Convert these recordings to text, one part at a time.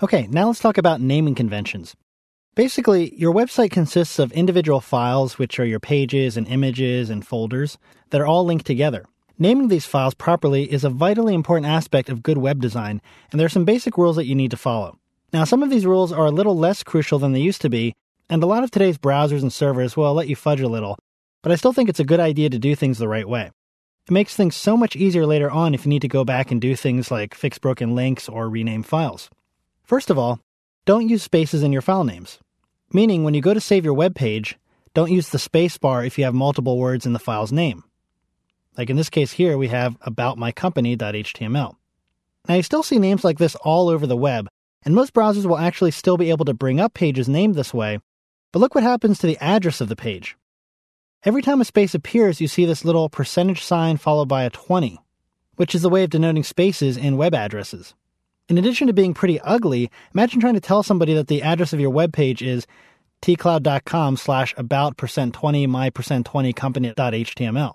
Okay, now let's talk about naming conventions. Basically, your website consists of individual files, which are your pages and images and folders, that are all linked together. Naming these files properly is a vitally important aspect of good web design, and there are some basic rules that you need to follow. Now, some of these rules are a little less crucial than they used to be, and a lot of today's browsers and servers will let you fudge a little, but I still think it's a good idea to do things the right way. It makes things so much easier later on if you need to go back and do things like fix broken links or rename files. First of all, don't use spaces in your file names. Meaning, when you go to save your web page, don't use the space bar if you have multiple words in the file's name. Like in this case here, we have aboutmycompany.html. Now, you still see names like this all over the web, and most browsers will actually still be able to bring up pages named this way, but look what happens to the address of the page. Every time a space appears, you see this little percentage sign followed by a 20, which is the way of denoting spaces in web addresses. In addition to being pretty ugly, imagine trying to tell somebody that the address of your web page is tcloud.com/about%20my%20company.html.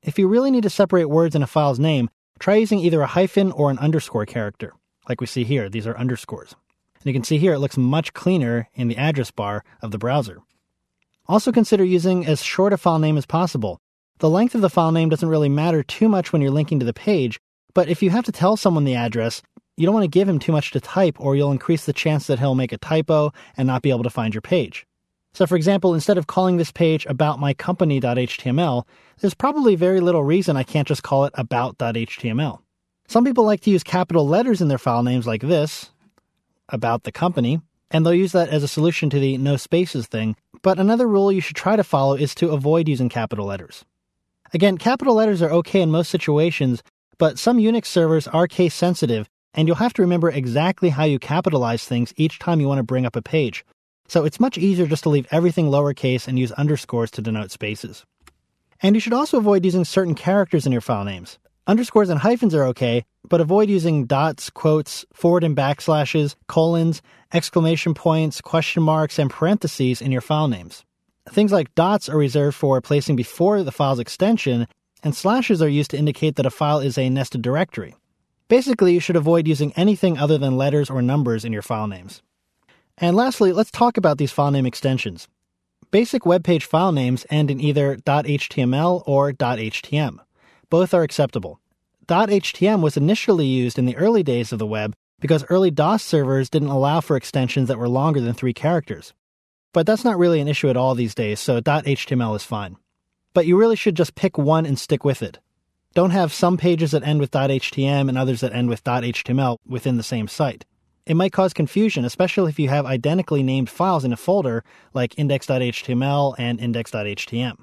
If you really need to separate words in a file's name, try using either a hyphen or an underscore character. Like we see here, these are underscores. And you can see here it looks much cleaner in the address bar of the browser. Also consider using as short a file name as possible. The length of the file name doesn't really matter too much when you're linking to the page, but if you have to tell someone the address, you don't want to give him too much to type or you'll increase the chance that he'll make a typo and not be able to find your page. So for example, instead of calling this page aboutmycompany.html, there's probably very little reason I can't just call it about.html. Some people like to use capital letters in their file names like this, about the company, and they'll use that as a solution to the no spaces thing, but another rule you should try to follow is to avoid using capital letters. Again, capital letters are okay in most situations, but some Unix servers are case sensitive, and you'll have to remember exactly how you capitalize things each time you want to bring up a page. So it's much easier just to leave everything lowercase and use underscores to denote spaces. And you should also avoid using certain characters in your file names. Underscores and hyphens are okay, but avoid using dots, quotes, forward and backslashes, colons, exclamation points, question marks, and parentheses in your file names. Things like dots are reserved for placing before the file's extension, and slashes are used to indicate that a file is a nested directory. Basically, you should avoid using anything other than letters or numbers in your file names. And lastly, let's talk about these file name extensions. Basic web page file names end in either .html or .htm. Both are acceptable. .htm was initially used in the early days of the web because early DOS servers didn't allow for extensions that were longer than 3 characters. But that's not really an issue at all these days, so .html is fine. But you really should just pick one and stick with it. Don't have some pages that end with .htm and others that end with .html within the same site. It might cause confusion, especially if you have identically named files in a folder like index.html and index.htm.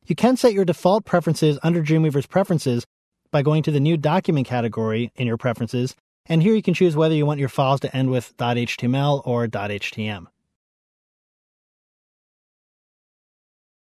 You can set your default preferences under Dreamweaver's preferences by going to the new document category in your preferences, and here you can choose whether you want your files to end with .html or .htm.